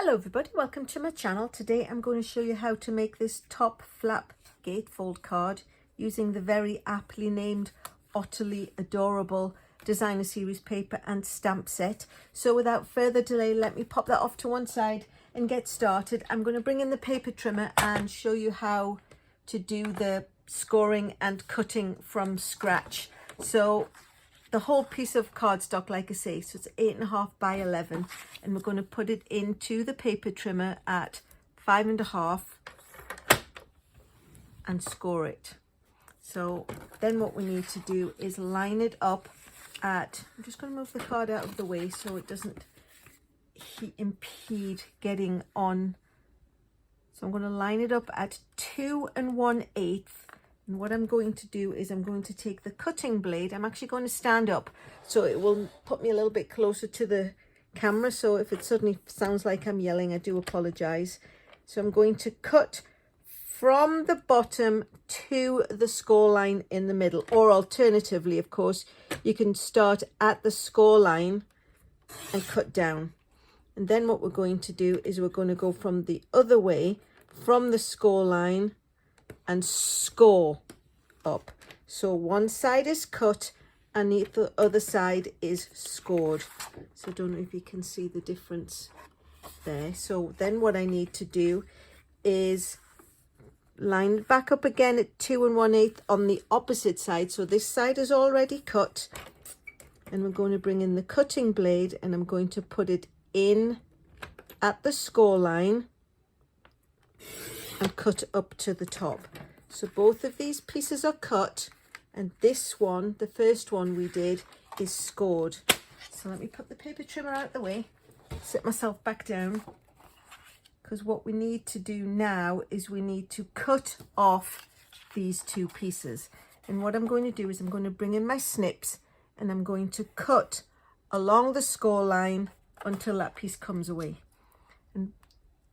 Hello everybody, welcome to my channel. Today I'm going to show you how to make this top flap gatefold card using the very aptly named Otterly Adorable Designer Series paper and stamp set. So without further delay, let me pop that off to one side and get started. I'm going to bring in the paper trimmer and show you how to do the scoring and cutting from scratch. So the whole piece of cardstock, like I say, so it's 8.5 by 11, and we're going to put it into the paper trimmer at 5.5 and score it. So then what we need to do is line it up at, I'm just going to move the card out of the way so it doesn't impede getting on. So I'm going to line it up at 2 1/8. And what I'm going to do is I'm going to take the cutting blade. I'm actually going to stand up so it will put me a little bit closer to the camera. So if it suddenly sounds like I'm yelling, I do apologize. So I'm going to cut from the bottom to the score line in the middle, or alternatively, of course, you can start at the score line and cut down. And then what we're going to do is we're going to go from the other way, from the score line, and score up. So one side is cut and the other side is scored. So I don't know if you can see the difference there. So then what I need to do is line it back up again at 2 1/8 on the opposite side. So this side is already cut, and we're going to bring in the cutting blade and I'm going to put it in at the score line and cut up to the top. So both of these pieces are cut, and this one, the first one we did, is scored. So let me put the paper trimmer out of the way, sit myself back down, because what we need to do now is we need to cut off these two pieces. And what I'm going to do is I'm going to bring in my snips and I'm going to cut along the score line until that piece comes away. And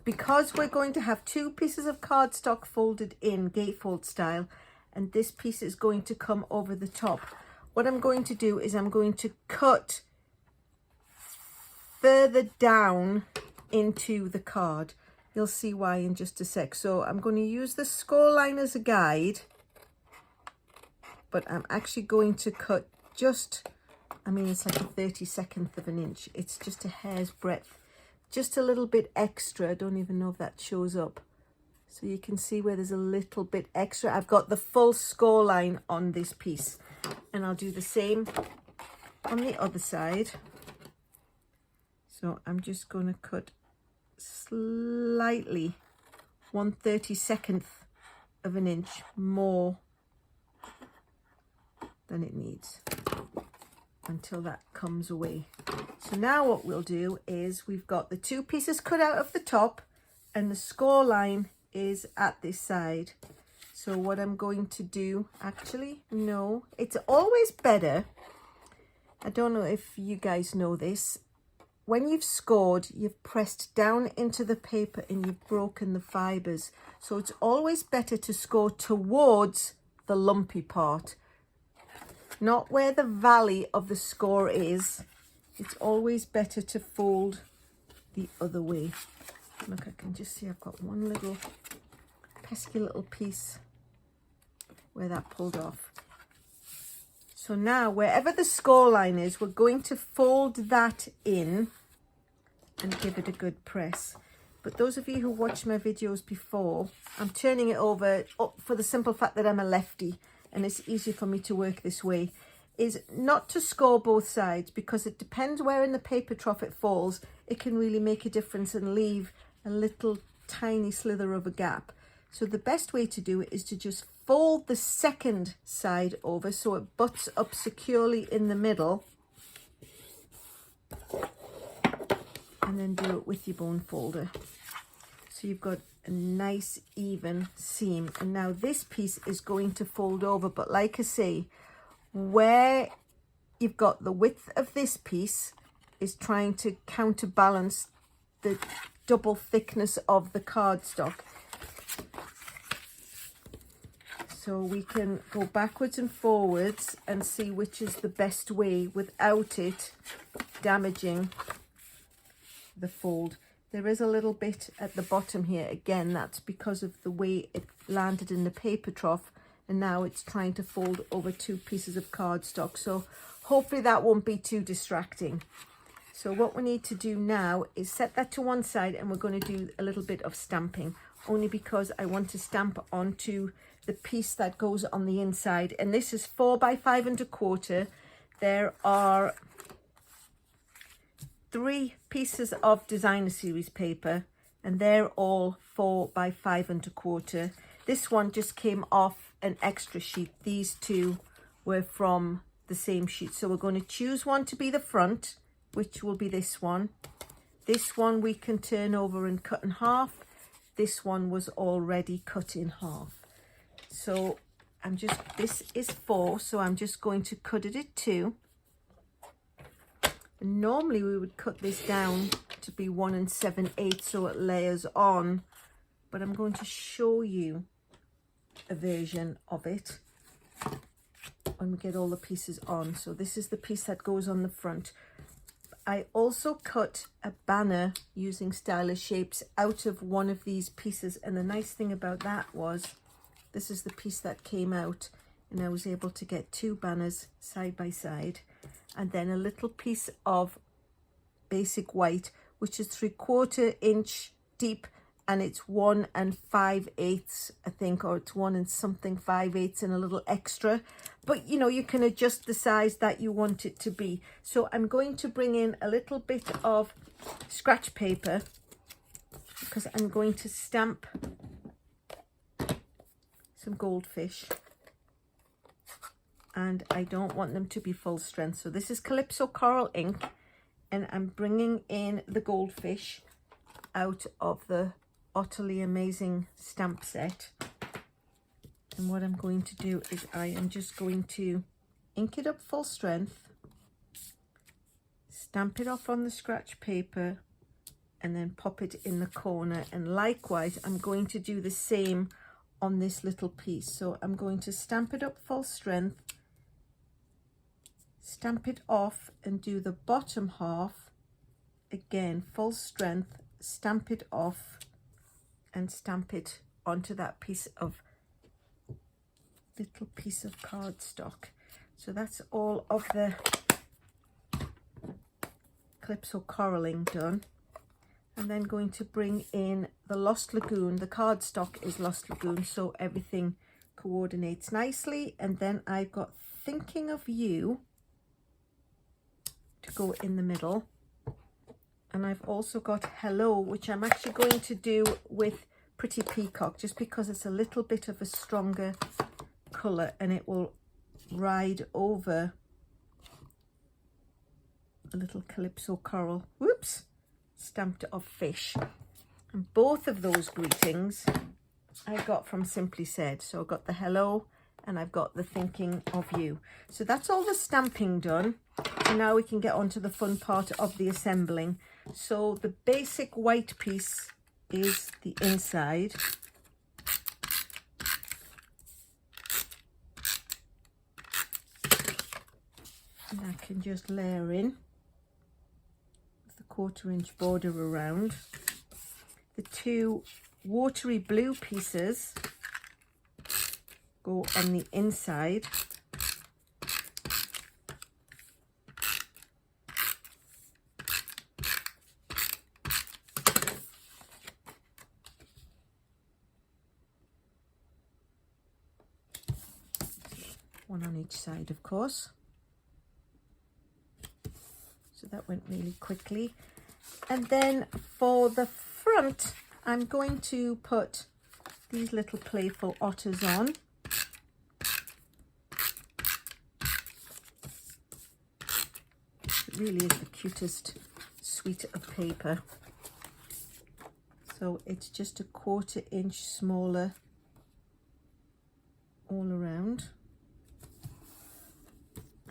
because we're going to have two pieces of cardstock folded in gatefold style, and this piece is going to come over the top, what I'm going to do is I'm going to cut further down into the card. You'll see why in just a sec. So I'm going to use the score line as a guide, but I'm actually going to cut just, I mean, it's like a 32nd of an inch. It's just a hair's breadth. Just a little bit extra. I don't even know if that shows up. So you can see where there's a little bit extra. I've got the full score line on this piece, and I'll do the same on the other side. So I'm just going to cut slightly 1/32 of an inch more than it needs until that comes away. So now what we'll do is we've got the two pieces cut out of the top and the score line is at this side. So what I'm going to do, actually, no, it's always better. I don't know if you guys know this. When you've scored, you've pressed down into the paper and you've broken the fibers. So it's always better to score towards the lumpy part, not where the valley of the score is. It's always better to fold the other way. Look, I can just see I've got one little pesky little piece where that pulled off. So now wherever the score line is, we're going to fold that in and give it a good press. But those of you who watched my videos before, I'm turning it over for the simple fact that I'm a lefty and it's easier for me to work this way, is not to score both sides, because it depends where in the paper trough it falls. It can really make a difference and leave a little tiny slither of a gap. So the best way to do it is to just fold the second side over so it butts up securely in the middle, and then do it with your bone folder. So you've got a nice even seam. And now this piece is going to fold over, but like I say, where you've got the width of this piece is trying to counterbalance the double thickness of the cardstock. So we can go backwards and forwards and see which is the best way without it damaging the fold. There is a little bit at the bottom here. Again, that's because of the way it landed in the paper trough, and now it's trying to fold over 2 pieces of cardstock. So hopefully that won't be too distracting. So what we need to do now is set that to one side, and we're going to do a little bit of stamping, only because I want to stamp onto the piece that goes on the inside. And this is 4 by 5 1/4. There are 3 pieces of designer series paper, and they're all 4 by 5 1/4. This one just came off an extra sheet. These 2 were from the same sheet. So we're going to choose one to be the front, which will be this one. This one we can turn over and cut in half. This one was already cut in half. So this is 4, so I'm just going to cut it at 2. Normally we would cut this down to be 1 7/8 so it layers on, but I'm going to show you a version of it when we get all the pieces on. So this is the piece that goes on the front. I also cut a banner using stylish shapes out of one of these pieces, and the nice thing about that was this is the piece that came out, and I was able to get 2 banners side by side, and then a little piece of basic white, which is 3/4 inch deep, and it's 1 5/8, I think, or it's 1 something 5/8 and a little extra. But you know, you can adjust the size that you want it to be. So I'm going to bring in a little bit of scratch paper, because I'm going to stamp some goldfish, and I don't want them to be full strength. So this is Calypso Coral ink, and I'm bringing in the goldfish out of the Otterly Amazing stamp set. And what I'm going to do is I am just going to ink it up full strength, stamp it off on the scratch paper, and then pop it in the corner. And likewise, I'm going to do the same on this little piece. So I'm going to stamp it up full strength, stamp it off, and do the bottom half again full strength, stamp it off, and stamp it onto that little piece of cardstock. So that's all of the Calypso Coraling done. I'm then going to bring in the Lost Lagoon. The cardstock is Lost Lagoon, so everything coordinates nicely. And then I've got Thinking of You to go in the middle. And I've also got Hello, which I'm actually going to do with Pretty Peacock, just because it's a little bit of a stronger colour and it will ride over a little Calypso Coral, whoops, stamped of fish. And both of those greetings I got from Simply Said. So I've got the Hello and I've got the Thinking of You. So that's all the stamping done. And now we can get on to the fun part of the assembling. So the basic white piece is the inside. And I can just layer in with the 1/4 inch border around. The 2 watery blue pieces go on the inside. One on each side, of course. So that went really quickly. And then for the front, I'm going to put these little playful otters on. It really is the cutest suite of paper. So it's just a 1/4 inch smaller all around.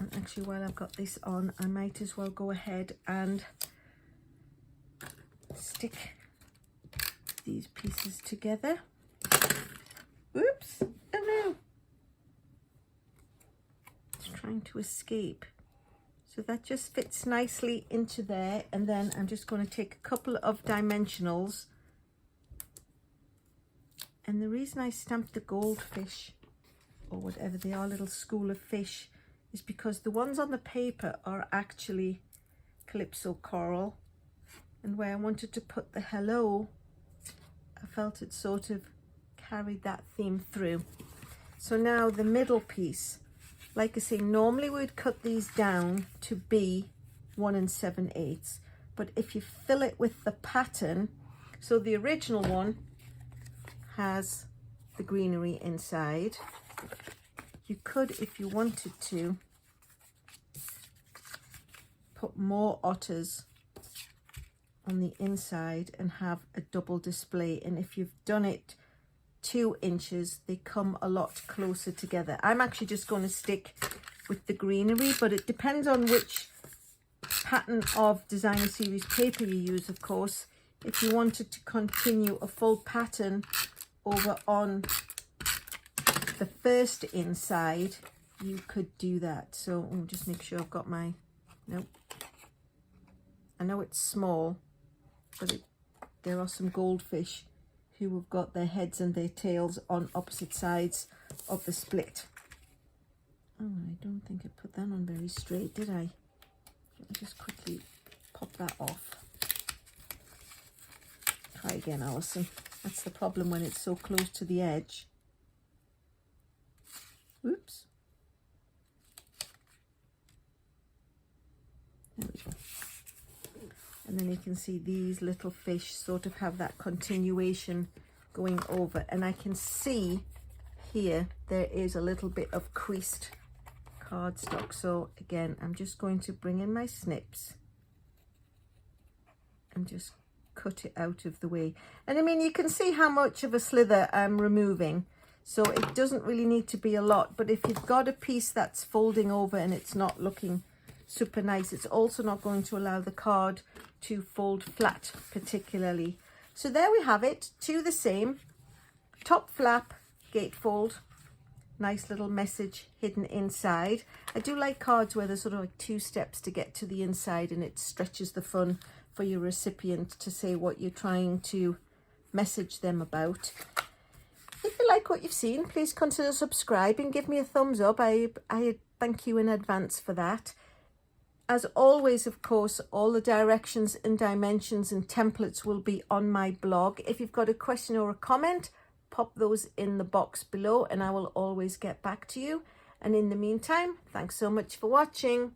And actually, while I've got this on, I might as well go ahead and stick these pieces together. Oops, oh no. It's trying to escape. So that just fits nicely into there. And then I'm just going to take a couple of dimensionals. And the reason I stamped the goldfish, or whatever they are, little school of fish, is because the ones on the paper are actually Calypso coral. And where I wanted to put the hello, I felt it sort of carried that theme through. So now the middle piece, like I say, normally we'd cut these down to be 1 7/8, but if you fill it with the pattern, so the original one has the greenery inside. You could, if you wanted to, put more otters on the inside and have a double display. And if you've done it 2 inches, they come a lot closer together. I'm actually just going to stick with the greenery, but it depends on which pattern of designer series paper you use, of course. If you wanted to continue a full pattern over on the first inside, you could do that. So I'll just make sure I've got my, nope, I know it's small, but there are some goldfish who have got their heads and their tails on opposite sides of the split. Oh, I don't think I put that on very straight, did I? Let me just quickly pop that off. Try again, Alyson. That's the problem when it's so close to the edge. Oops. There we go. And then you can see these little fish sort of have that continuation going over. And I can see here there is a little bit of creased cardstock. So again, I'm just going to bring in my snips and just cut it out of the way. And I mean, you can see how much of a slither I'm removing. So it doesn't really need to be a lot. But if you've got a piece that's folding over and it's not looking super nice, it's also not going to allow the card to fold flat particularly. So there we have it, 2 the same, top flap, gatefold, nice little message hidden inside. I do like cards where there's sort of like 2 steps to get to the inside, and it stretches the fun for your recipient to say what you're trying to message them about. If you like what you've seen, please consider subscribing, give me a thumbs up. I thank you in advance for that. As always, of course, all the directions and dimensions and templates will be on my blog. If you've got a question or a comment, pop those in the box below and I will always get back to you. And in the meantime, thanks so much for watching.